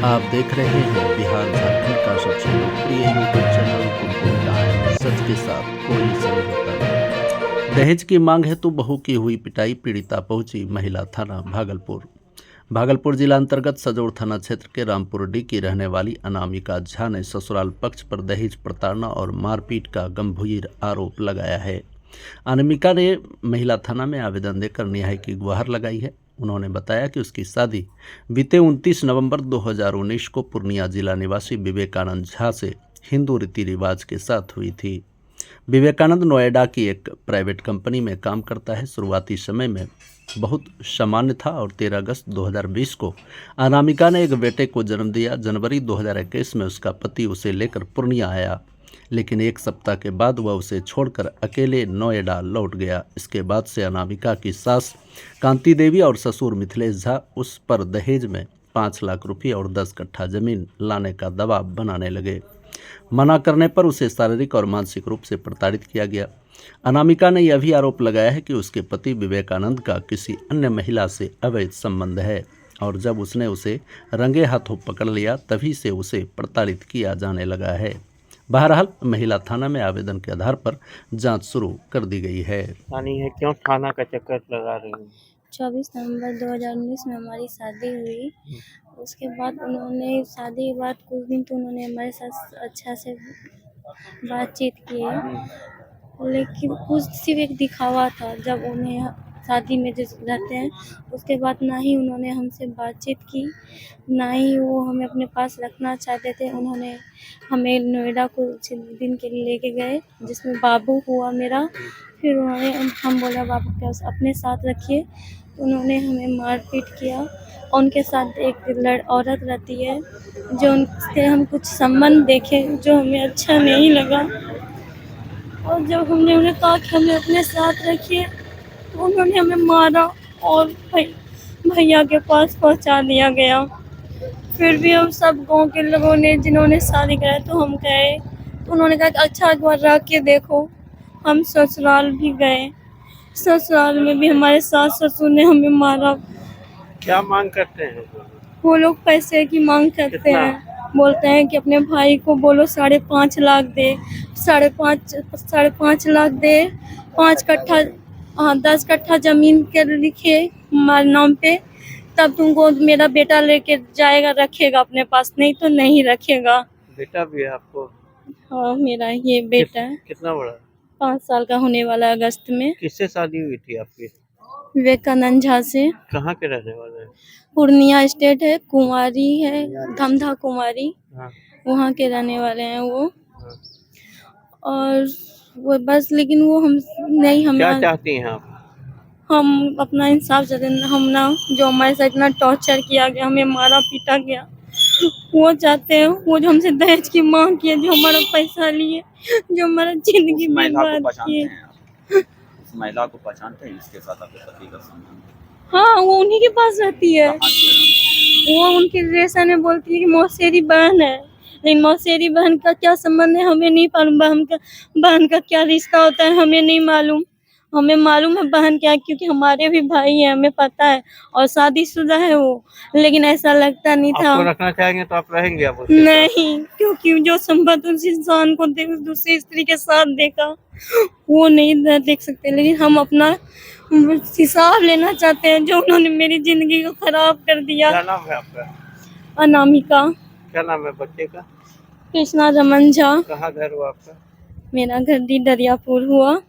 आप देख रहे हैं बिहार झारखंड का सबसे लोकप्रिय यूट्यूब चैनल कुमकुम टाइम। सच के साथ कोई समझौता नहीं। दहेज की मांग हेतु बहू की हुई पिटाई, पीड़िता पहुंची महिला थाना भागलपुर। भागलपुर जिला अंतर्गत सजौड़ थाना क्षेत्र के रामपुर डी की रहने वाली अनामिका झा ने ससुराल पक्ष पर दहेज प्रताड़ना और मारपीट का गंभीर आरोप लगाया है। अनामिका ने महिला थाना में आवेदन देकर न्याय की गुहार लगाई है। उन्होंने बताया कि उसकी शादी बीते 29 नवंबर 2019 को पूर्णिया जिला निवासी विवेकानंद झा से हिंदू रीति रिवाज के साथ हुई थी। विवेकानंद नोएडा की एक प्राइवेट कंपनी में काम करता है। शुरुआती समय में बहुत सामान्य था और 13 अगस्त 2020 को अनामिका ने एक बेटे को जन्म दिया। जनवरी 2021 में उसका पति उसे लेकर पूर्णिया आया, लेकिन एक सप्ताह के बाद वह उसे छोड़कर अकेले नोएडा लौट गया। इसके बाद से अनामिका की सास कांति देवी और ससुर मिथिलेश झा उस पर दहेज में 5 लाख रुपये और 10 कट्ठा जमीन लाने का दबाव बनाने लगे। मना करने पर उसे शारीरिक और मानसिक रूप से प्रताड़ित किया गया। अनामिका ने यह भी आरोप लगाया है कि उसके पति विवेकानंद का किसी अन्य महिला से अवैध संबंध है और जब उसने उसे रंगे हाथों पकड़ लिया तभी से उसे प्रताड़ित किया जाने लगा है। बहरहाल महिला थाना में आवेदन के आधार पर जांच शुरू कर दी गई है। क्यों थाना का चक्कर लगा रही हूँ? 24 नवंबर 2019 में हमारी शादी हुई। उसके बाद उन्होंने शादी के बाद कुछ दिन तो उन्होंने हमारे साथ अच्छा से बातचीत की, लेकिन कुछ सिर्फ एक दिखावा था। जब उन्हें शादी में जिस रहते हैं उसके बाद ना ही उन्होंने हमसे बातचीत की, ना ही वो हमें अपने पास रखना चाहते थे। उन्होंने हमें नोएडा कुछ दिन के लिए लेके गए जिसमें बाबू हुआ मेरा। फिर उन्होंने हम बोला बाबू क्या अपने साथ रखिए, उन्होंने हमें मारपीट किया। और उनके साथ एक औरत रहती है जो उनसे हम कुछ संबंध देखे जो हमें अच्छा नहीं लगा, और जब हमने उन्हें कहा कि हमें अपने साथ रखिए तो उन्होंने हमें मारा और भैया के पास पहुंचा दिया गया। फिर भी हम सब गांव के लोगों ने जिन्होंने शादी कराई तो हम गए, तो उन्होंने कहा कि अच्छा एक बार रख के देखो। हम ससुराल भी गए, ससुराल में भी हमारे सास ससुर ने हमें मारा। क्या मांग करते हैं? वो लोग पैसे की मांग करते हैं, बोलते हैं कि अपने भाई को बोलो 5.5 लाख दे, 5.5 लाख दे, 5 कट्ठा 10 कट्ठा जमीन के लिखे हमारे नाम पे, तब तुमको मेरा बेटा लेके जाएगा, रखेगा अपने पास, नहीं तो नहीं रखेगा। बेटा भी है आपको? हाँ, मेरा ये बेटा है। कितना बड़ा? 5 साल का होने वाला है अगस्त में। किससे शादी हुई थी आपकी? विवेकानंद झा से। कहाँ के रहने वाले हैं? पूर्णिया स्टेट है, कुमारी है, धमधा कुमारी, हाँ, वहाँ के रहने वाले हैं वो। हाँ। और वो बस, लेकिन वो हम नहीं, क्या हम चाहती हैं आप? हम अपना इंसाफ चाहते हैं। हम ना, जो हमारे साथ इतना टॉर्चर किया गया, हमें मारा पीटा गया, वो चाहते हैं। वो जो हमसे दहेज की मांग किए, जो हमारा पैसा लिए, जो हमारा जिंदगी बर्बाद किए। उस महिला को पहचानते हैं जिसके साथ आपके पति का संबंध? हाँ, वो उन्हीं के पास रहती है। वो उनके रिलेशन में बोलती है कि मौसेरी बहन है, लेकिन मौसेरी बहन का क्या संबंध है हमें नहीं मालूम। बहन का क्या रिश्ता होता है हमें नहीं मालूम। हमें मालूम है बहन क्या है, क्योंकि हमारे भी भाई हैं, हमें पता है, और शादीशुदा है वो, लेकिन ऐसा लगता नहीं था। आपको रखना चाहेंगे तो आप रहेंगे? आप उसके साथ? नहीं, क्योंकि जो संबंध उस इंसान को दूसरी स्त्री के साथ देखा वो नहीं देख सकते। लेकिन हम अपना हिसाब लेना चाहते हैं, जो उन्होंने मेरी जिंदगी को खराब कर दिया। क्या नाम है आपका? अनामिका। क्या नाम है बच्चे का? कृष्णा रमन झा। कहाँ घर हुआ आपका? मेरा घर दी दरियापुर हुआ।